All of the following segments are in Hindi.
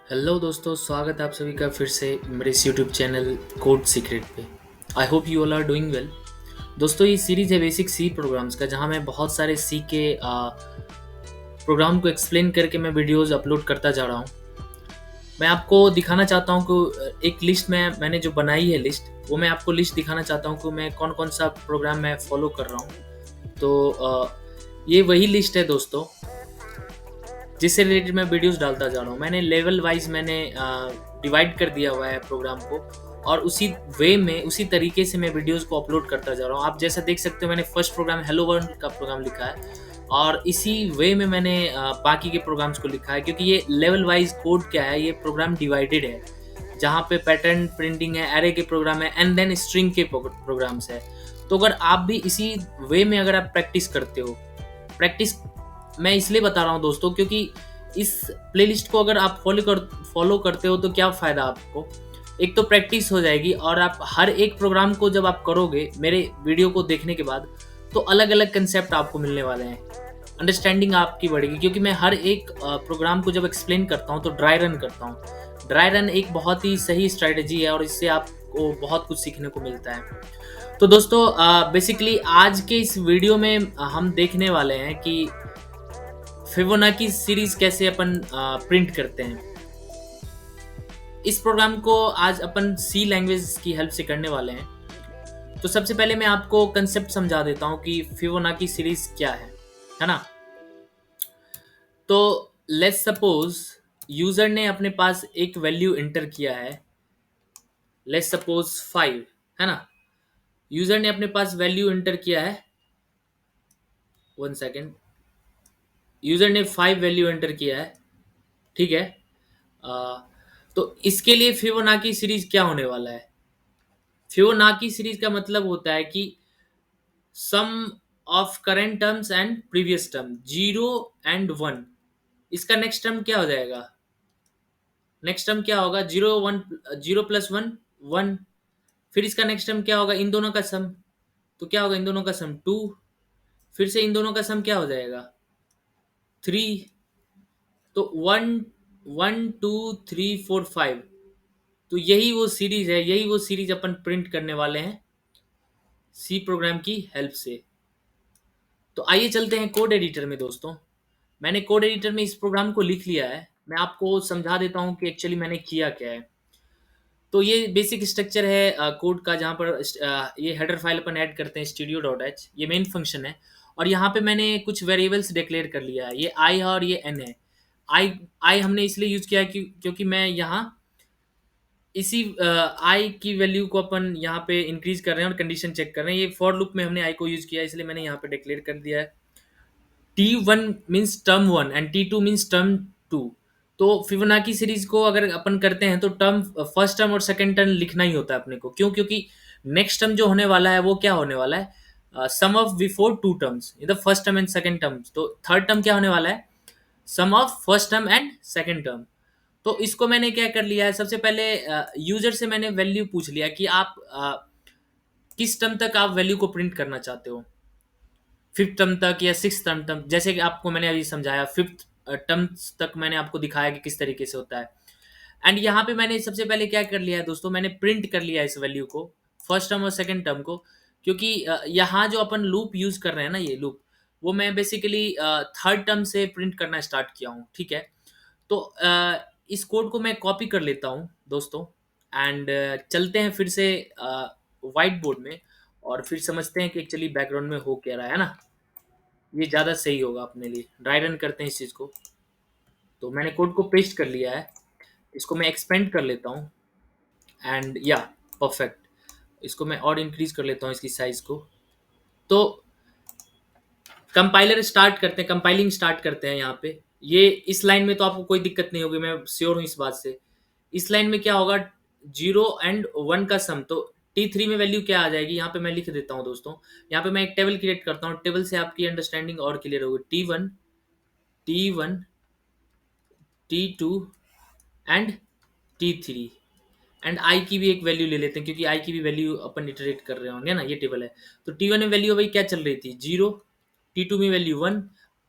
हेलो दोस्तों, स्वागत है आप सभी का फिर से मेरे इस यूट्यूब चैनल कोड सीक्रेट पे। I hope you all are doing well. दोस्तों, ये सीरीज है बेसिक सी प्रोग्राम्स का, जहाँ मैं बहुत सारे सी के प्रोग्राम को एक्सप्लेन करके मैं वीडियोस अपलोड करता जा रहा हूँ। मैं आपको दिखाना चाहता हूँ कि एक लिस्ट में मैंने जो बनाई है लिस्ट, वो मैं आपको लिस्ट दिखाना चाहता हूँ कि मैं कौन कौन सा प्रोग्राम मैं फॉलो कर रहा हूँ। तो ये वही लिस्ट है दोस्तों, जिससे रिलेटेड मैं वीडियोस डालता जा रहा हूँ। मैंने लेवल वाइज मैंने डिवाइड कर दिया हुआ है प्रोग्राम को, और उसी वे में उसी तरीके से मैं वीडियोस को अपलोड करता जा रहा हूँ। आप जैसा देख सकते हो, मैंने फर्स्ट प्रोग्राम हेलो वर्ल्ड का प्रोग्राम लिखा है, और इसी वे में मैंने बाकी के प्रोग्राम्स को लिखा है, क्योंकि ये लेवल वाइज कोड क्या है, ये प्रोग्राम डिवाइडेड है, जहाँ पे पैटर्न प्रिंटिंग है, एरे के प्रोग्राम है, एंड देन स्ट्रिंग के प्रोग्राम्स है। तो अगर आप भी इसी वे में अगर आप प्रैक्टिस करते हो, प्रैक्टिस मैं इसलिए बता रहा हूँ दोस्तों, क्योंकि इस प्लेलिस्ट को अगर आप फॉलो करते हो तो क्या फ़ायदा आपको। एक तो प्रैक्टिस हो जाएगी, और आप हर एक प्रोग्राम को जब आप करोगे मेरे वीडियो को देखने के बाद, तो अलग अलग कंसेप्ट आपको मिलने वाले हैं, अंडरस्टैंडिंग आपकी बढ़ेगी। क्योंकि मैं हर एक प्रोग्राम को जब एक्सप्लेन करता हूँ तो ड्राई रन करता हूँ। ड्राई रन एक बहुत ही सही स्ट्रैटेजी है, और इससे आपको बहुत कुछ सीखने को मिलता है। तो दोस्तों, बेसिकली आज के इस वीडियो में हम देखने वाले हैं कि फिबोनाची सीरीज कैसे अपन प्रिंट करते हैं। इस प्रोग्राम को आज अपन सी लैंग्वेज की हेल्प से करने वाले हैं। तो सबसे पहले मैं आपको कंसेप्ट समझा देता हूं कि फिबोनाची सीरीज क्या है ना। तो लेट्स सपोज यूजर ने अपने पास एक वैल्यू एंटर किया है, लेट्स सपोज 5, है ना। यूजर ने अपने पास वैल्यू एंटर किया है, 1 सेकेंड। यूजर ने 5 वैल्यू एंटर किया है, ठीक है। अ, तो इसके लिए फिबोनाची सीरीज क्या होने वाला है। फिबोनाची सीरीज का मतलब होता है कि sum of current terms and previous term, 0 और 1। इसका नेक्स्ट टर्म क्या हो जाएगा, नेक्स्ट टर्म क्या होगा, 0 1, 0 + 1 1। फिर इसका नेक्स्ट टर्म क्या होगा, इन दोनों का सम, तो क्या होगा इन दोनों का सम 2। फिर से इन दोनों का सम क्या हो जाएगा, 3। तो 1 1 2 3 4 5। तो यही वो सीरीज है, यही वो सीरीज अपन प्रिंट करने वाले हैं सी प्रोग्राम की हेल्प से। तो आइए चलते हैं कोड एडिटर में दोस्तों। मैंने कोड एडिटर में इस प्रोग्राम को लिख लिया है। मैं आपको समझा देता हूँ कि एक्चुअली मैंने किया क्या है। तो ये बेसिक स्ट्रक्चर है कोड का, जहाँ पर ये हेडर फाइल अपन ऐड करते हैं studio.h, ये मेन फंक्शन है। और यहाँ पे मैंने कुछ वेरिएबल्स डिक्लेयर कर लिया है, ये आई है और ये एन है। आई आई हमने इसलिए यूज किया है क्योंकि मैं यहाँ इसी आई की वैल्यू को अपन यहाँ पे इंक्रीज कर रहे हैं और कंडीशन चेक कर रहे हैं। ये फॉर लूप में हमने आई को यूज किया है, इसलिए मैंने यहाँ पे डिक्लेयर कर दिया है। T1 means term 1 and T2 means term 2। तो फिबोनाची सीरीज को अगर अपन करते हैं तो टर्म फर्स्ट टर्म और सेकंड टर्म लिखना ही होता है अपने को। क्यों, क्योंकि नेक्स्ट टर्म जो होने वाला है वो क्या होने वाला है, sum of before two terms in the first term and second terms. तो थर्ड टर्म क्या होने वाला है, sum of first term and second term. तो इसको मैंने क्या कर लिया है, सबसे पहले यूजर से मैंने वैल्यू पूछ लिया कि आप किस टर्म तक आप वैल्यू को प्रिंट करना चाहते हो, फिफ्थ टर्म तक या सिक्स टर्म तक। जैसे कि आपको मैंने अभी समझाया, फिफ्थ टर्म तक मैंने आपको दिखाया कि किस तरीके से होता है। एंड यहाँ पे मैंने सबसे पहले क्या कर लिया है दोस्तों, मैंने प्रिंट कर लिया है इस वैल्यू को, फर्स्ट टर्म और सेकंड टर्म को। क्योंकि यहाँ जो अपन लूप यूज कर रहे हैं ना, ये लूप वो मैं बेसिकली थर्ड टर्म से प्रिंट करना स्टार्ट किया हूँ, ठीक है। तो इस कोड को मैं कॉपी कर लेता हूँ दोस्तों, एंड चलते हैं फिर से वाइट बोर्ड में, और फिर समझते हैं कि एक्चुअली बैकग्राउंड में हो क्या रहा है ना। ये ज़्यादा सही होगा अपने लिए। ड्राई रन करते हैं इस चीज़ को। तो मैंने कोड को पेस्ट कर लिया है, इसको मैं एक्सपेंड कर लेता हूँ, एंड या परफेक्ट। इसको मैं और इंक्रीज कर लेता हूँ इसकी साइज को। तो कंपाइलर स्टार्ट करते हैं, कंपाइलिंग स्टार्ट करते हैं यहाँ पे। ये इस लाइन में तो आपको कोई दिक्कत नहीं होगी, मैं श्योर हूँ इस बात से। इस लाइन में क्या होगा, 0 और 1 का सम। तो T3 में वैल्यू क्या आ जाएगी, यहाँ पे मैं लिख देता हूँ दोस्तों। यहाँ पे मैं एक टेबल क्रिएट करता हूँ, टेबल से आपकी अंडरस्टैंडिंग और क्लियर होगी। T1 T2 and T3, and I की भी एक वैल्यू ले लेते हैं, क्योंकि आई की भी वैल्यू अपन इटरेट कर रहे होंगे ना, ये टेबल है। तो T1 में वैल्यू भाई क्या चल रही थी, 0। T2 में वैल्यू 1।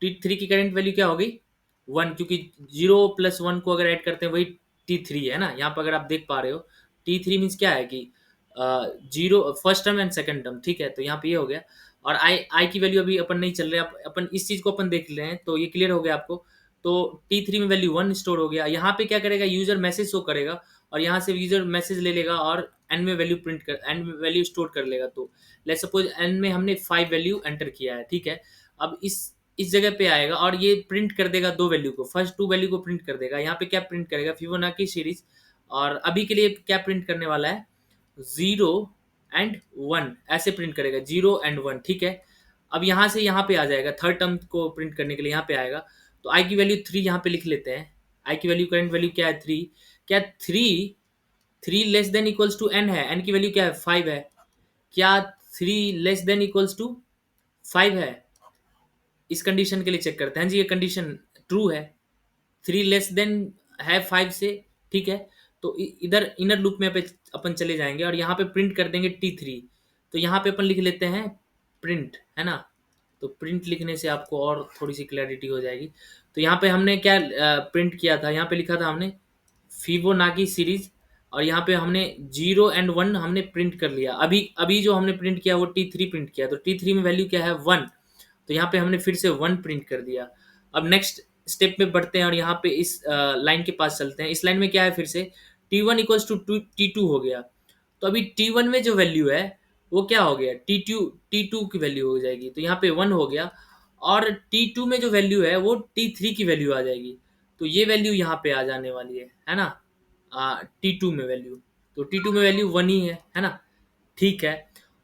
T3 की करंट वैल्यू क्या हो गई, 1, क्योंकि 0 + 1 को अगर ऐड करते हैं वही T3 है ना, यहाँ पर अगर आप देख पा रहे हो T3 मीन्स क्या है कि zero first term and second term, ठीक है। तो यहाँ पे ये हो गया। और आई आई की वैल्यू अभी अपन नहीं चल रहे, अपन इस चीज को अपन देख ले रहे हैं, तो ये क्लियर हो गया आपको। तो T3 में वैल्यू 1 स्टोर हो गया। यहाँ पे क्या करेगा, यूजर मैसेज शो करेगा और यहाँ से यूजर मैसेज ले लेगा और एन में वैल्यू प्रिंट कर, एन में वैल्यू स्टोर कर लेगा। तो लेट्स सपोज एन में हमने 5 वैल्यू एंटर किया है, ठीक है। अब इस जगह पे आएगा और ये प्रिंट कर देगा दो वैल्यू को, फर्स्ट टू वैल्यू को प्रिंट कर देगा। यहाँ पे क्या प्रिंट करेगा, फिबोनाची सीरीज। और अभी के लिए क्या प्रिंट करने वाला है, 0 एंड 1 ऐसे प्रिंट करेगा, 0 एंड 1, ठीक है। अब यहाँ से यहाँ पे आ जाएगा, थर्ड टर्म को प्रिंट करने के लिए यहाँ पे आएगा। तो आई की वैल्यू 3 यहाँ पे लिख लेते हैं। आई की वैल्यू, करंट वैल्यू क्या है, 3। क्या 3 3 < n है, n की वैल्यू क्या है, 5 है। क्या 3 < n = 5 है, इस कंडीशन के लिए चेक करते हैं। हाँ जी, ये कंडीशन ट्रू है, 3 < है 5 से, ठीक है। तो इधर इनर लूप में अपन चले जाएंगे और यहाँ पे प्रिंट कर देंगे T3। तो यहाँ पे अपन लिख लेते हैं प्रिंट, है ना। तो प्रिंट लिखने से आपको और थोड़ी सी क्लैरिटी हो जाएगी। तो यहाँ पे हमने क्या प्रिंट किया था, यहाँ पे लिखा था हमने फिबोनाची सीरीज। और यहाँ पे हमने 0 एंड 1 हमने प्रिंट कर लिया। अभी अभी जो हमने प्रिंट किया वो T3 प्रिंट किया। तो T3 में वैल्यू क्या है, 1। तो यहाँ पे हमने फिर से 1 प्रिंट कर दिया। अब नेक्स्ट स्टेप में बढ़ते हैं और यहाँ पे इस लाइन के पास चलते हैं। इस लाइन में क्या है, फिर से T1 = T2 हो गया। तो अभी T1 में जो वैल्यू है वो क्या हो गया, T2 की वैल्यू हो जाएगी। तो यहाँ पे 1 हो गया। और T2 में जो वैल्यू है वो T3 की वैल्यू आ जाएगी। तो ये वैल्यू यहाँ पे आ जाने वाली है ना। T2 में वैल्यू, तो T2 में वैल्यू 1 ही है ना, ठीक है।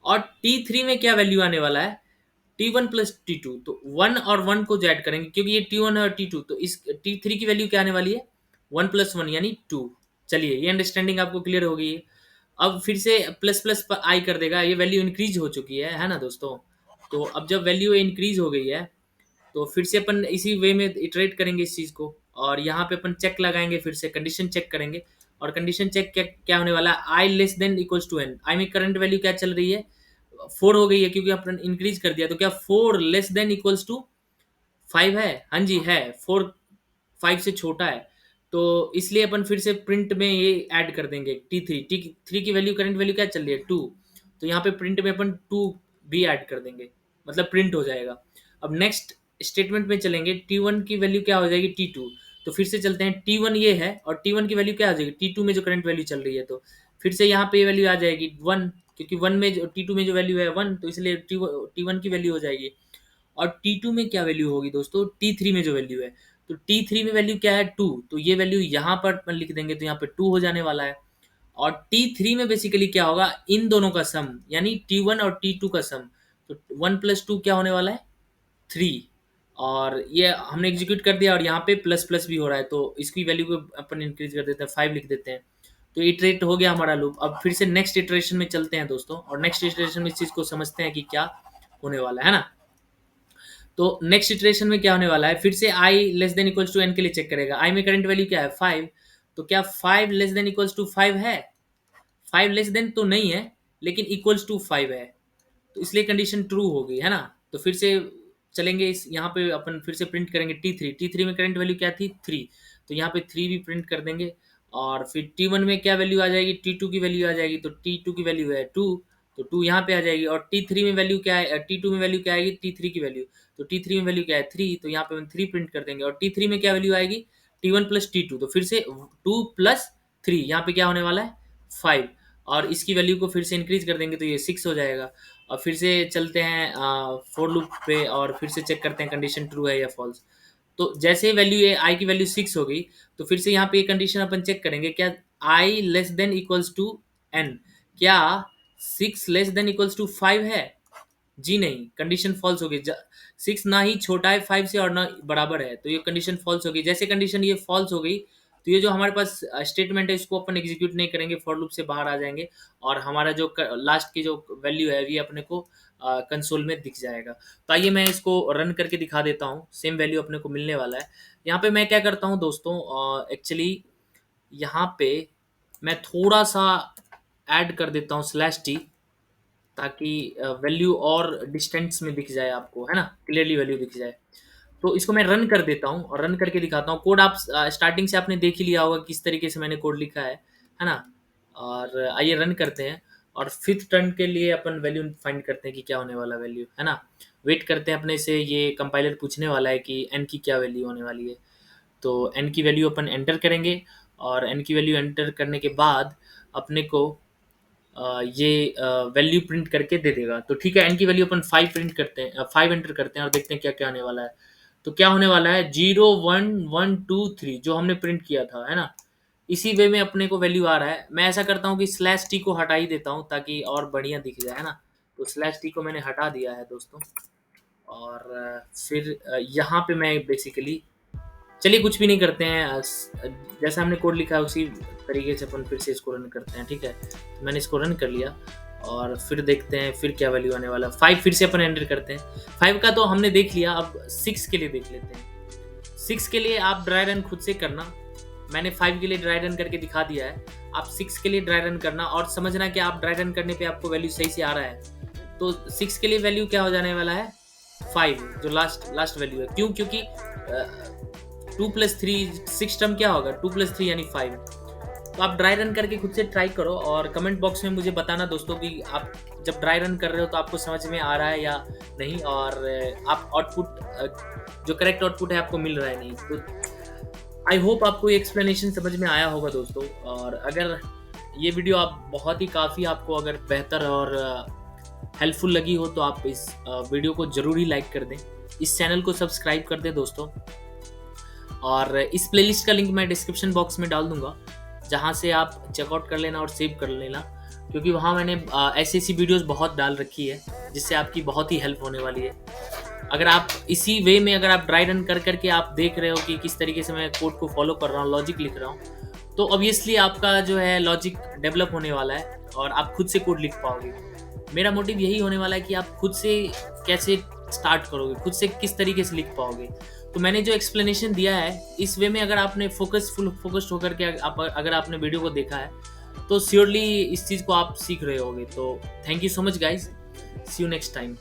और T3 में क्या वैल्यू आने वाला है, T1 + T2। तो 1 और 1 को जो ऐड करेंगे, क्योंकि ये T1 और T2, तो इस T3 की वैल्यू क्या आने वाली है, 1 + 1 यानी 2। चलिए, ये अंडरस्टैंडिंग आपको क्लियर हो गई है। अब फिर से प्लस प्लस पर आई कर देगा, ये वैल्यू इंक्रीज हो चुकी है ना दोस्तों। तो अब जब वैल्यू इंक्रीज हो गई है तो फिर से अपन इसी वे में इटरेट करेंगे इस चीज़ को। और यहाँ पे अपन चेक लगाएंगे, फिर से कंडीशन चेक करेंगे। और कंडीशन चेक क्या क्या होने वाला है, I < n। आई में करंट वैल्यू क्या चल रही है, 4 हो गई है, क्योंकि अपन इंक्रीज कर दिया। तो क्या 4 < n = 5 है, हाँ जी है, 4 5 से छोटा है। तो इसलिए अपन फिर से प्रिंट में ये ऐड कर देंगे T3 की वैल्यू, करंट वैल्यू क्या चल रही है, 2। तो यहाँ पे प्रिंट में अपन 2 भी ऐड कर देंगे, मतलब प्रिंट हो जाएगा। अब नेक्स्ट स्टेटमेंट में चलेंगे, T1 की वैल्यू क्या हो जाएगी, T2। तो फिर से चलते हैं, T1 ये है और T1 की वैल्यू क्या आ जाएगी, T2 में जो करंट वैल्यू चल रही है। तो फिर से यहाँ पे वैल्यू आ जाएगी 1, क्योंकि 1 में जो T2 में जो वैल्यू है 1, तो इसलिए T1 की वैल्यू हो जाएगी। और T2 में क्या वैल्यू होगी दोस्तों, T3 में जो वैल्यू है, तो T3 में वैल्यू क्या है, 2। तो ये वैल्यू यहाँ पर अपन लिख देंगे, तो यहाँ पे 2 हो जाने वाला है। और T3 में बेसिकली क्या होगा, इन दोनों का सम, यानी T1 और T2 का सम। तो 1 + 2 क्या होने वाला है, 3। और ये हमने एग्जीक्यूट कर दिया और यहाँ पे प्लस प्लस भी हो रहा है, तो इसकी वैल्यू को अपन इंक्रीज कर देते हैं, 5 लिख देते हैं। तो इटरेट हो गया हमारा लूप। अब फिर से नेक्स्ट इटरेशन में चलते हैं दोस्तों, और नेक्स्ट इटरेशन में इस चीज़ को समझते हैं कि क्या होने वाला है ना। तो नेक्स्ट इटरेशन में क्या होने वाला है, फिर से I < n के लिए चेक करेगा। आई में करंट वैल्यू क्या है, 5। तो क्या 5 < n = 5 है, 5 < तो नहीं है, लेकिन =5 है। तो इसलिए कंडीशन ट्रू हो गई है ना। तो फिर से चलेंगे, इस यहाँ पे अपन फिर से प्रिंट करेंगे T3 में करंट वैल्यू क्या थी, 3। तो यहाँ पे 3 भी प्रिंट कर देंगे। और फिर T1 में क्या वैल्यू आ जाएगी, T2 की वैल्यू आ जाएगी। तो T2 की वैल्यू है 2, तो 2 यहाँ पे आ जाएगी। और T3 में वैल्यू क्या है, T2 में वैल्यू क्या आएगी, T3 की वैल्यू। तो T3 में वैल्यू क्या है, 3। तो यहाँ पे हम 3 प्रिंट कर देंगे। और T3 में क्या वैल्यू आएगी, T1 + T2। तो फिर से 2 + 3, यहाँ पे क्या होने वाला है, 5। और इसकी वैल्यू को फिर से इंक्रीज कर देंगे, तो ये 6 हो जाएगा। और फिर से चलते हैं फोर लूप पे और फिर से चेक करते हैं कंडीशन ट्रू है या फॉल्स। तो जैसे ही वैल्यू है, आई की वैल्यू 6 हो गई, तो फिर से यहाँ पे ये कंडीशन अपन चेक करेंगे, क्या I < n क्या 6 < है, जी नहीं, कंडीशन फॉल्स हो गई। 6 ना ही छोटा है 5 से और ना बराबर है, तो ये कंडीशन फॉल्स हो गई। जैसे कंडीशन ये फॉल्स हो गई, तो ये जो हमारे पास स्टेटमेंट है इसको अपन एग्जीक्यूट नहीं करेंगे, फॉर लूप से बाहर आ जाएंगे। और हमारा जो लास्ट की जो वैल्यू है ये अपने को कंसोल में दिख जाएगा। तो आइए मैं इसको रन करके दिखा देता हूँ, सेम वैल्यू अपने को मिलने वाला है। यहाँ पे मैं क्या करता हूँ दोस्तों, एक्चुअली यहाँ पे मैं थोड़ा सा ऐड कर देता हूँ /t, ताकि वैल्यू और डिस्टेंस में दिख जाए आपको, है ना, क्लियरली वैल्यू दिख जाए। तो इसको मैं रन कर देता हूँ और रन करके दिखाता हूँ। कोड आप स्टार्टिंग से आपने देख ही लिया होगा किस तरीके से मैंने कोड लिखा है ना? और आइए रन करते हैं और फिफ्थ टर्न के लिए अपन वैल्यू फाइंड करते हैं कि क्या होने वाला वैल्यू, है ना? वेट करते हैं अपने से, ये कंपाइलर पूछने वाला है कि एन की क्या वैल्यू होने वाली है। तो एन की वैल्यू अपन एंटर करेंगे और एन की वैल्यू एंटर करने के बाद अपने को ये वैल्यू प्रिंट करके दे देगा। तो ठीक है, एन की वैल्यू अपन 5 प्रिंट करते हैं, 5 एंटर करते हैं और देखते हैं क्या क्या होने वाला है। तो क्या होने वाला है, 0 1 1 2 3 जो हमने प्रिंट किया था, है ना? इसी वे में अपने को वैल्यू आ रहा है। मैं ऐसा करता हूँ कि स्लैश टी को हटा ही देता हूँ ताकि और बढ़िया दिख जाए, है ना? तो स्लैश टी को मैंने हटा दिया है दोस्तों। और फिर यहाँ पे मैं बेसिकली, चलिए कुछ भी नहीं करते हैं, जैसा हमने कोड लिखा है उसी तरीके से अपन फिर से इसको रन करते हैं। ठीक है, तो मैंने इसको रन कर लिया और फिर देखते हैं फिर क्या वैल्यू आने वाला। 5 फिर से अपन एंटर करते हैं। 5 का तो हमने देख लिया, अब 6 के लिए देख लेते हैं। 6 के लिए आप ड्राई रन खुद से करना। मैंने 5 के लिए ड्राई रन करके दिखा दिया है। आप 6 के लिए ड्राई रन करना और समझना कि आप ड्राई रन करने पे आपको वैल्यू सही से आ रहा है। तो 6 के लिए वैल्यू क्या हो जाने वाला है, 5, जो लास्ट वैल्यू है। क्यों? क्योंकि 2 + 3 6 टर्म क्या होगा, 2 + 3 यानी 5। तो आप ड्राई रन करके खुद से ट्राई करो और कमेंट बॉक्स में मुझे बताना दोस्तों कि आप जब ड्राई रन कर रहे हो तो आपको समझ में आ रहा है या नहीं, और आप आउटपुट जो करेक्ट आउटपुट है आपको मिल रहा है नहीं। तो आई होप आपको ये एक्सप्लेनेशन समझ में आया होगा दोस्तों। और अगर ये वीडियो आप बहुत ही काफ़ी आपको अगर बेहतर और हेल्पफुल लगी हो तो आप इस वीडियो को ज़रूर ही लाइक कर दें, इस चैनल को सब्सक्राइब कर दें दोस्तों। और इस प्लेलिस्ट का लिंक मैं डिस्क्रिप्शन बॉक्स में डाल दूंगा, जहां से आप चेकआउट कर लेना और सेव कर लेना, क्योंकि वहां मैंने ऐसी वीडियोस बहुत डाल रखी है जिससे आपकी बहुत ही हेल्प होने वाली है। अगर आप इसी वे में अगर आप ड्राई रन कर करके आप देख रहे हो कि किस तरीके से मैं कोड को फॉलो कर रहा हूँ, लॉजिक लिख रहा हूँ, तो ऑब्वियसली आपका जो है लॉजिक डेवलप होने वाला है और आप खुद से कोड लिख पाओगे। मेरा मोटिव यही होने वाला है कि आप खुद से कैसे स्टार्ट करोगे, खुद से किस तरीके से लिख पाओगे। तो मैंने जो एक्सप्लेनेशन दिया है इस वे में अगर आपने फोकस्ड होकर के अगर आपने वीडियो को देखा है तो श्योरली इस चीज़ को आप सीख रहे होगे। तो thank you so much guys, see you next time.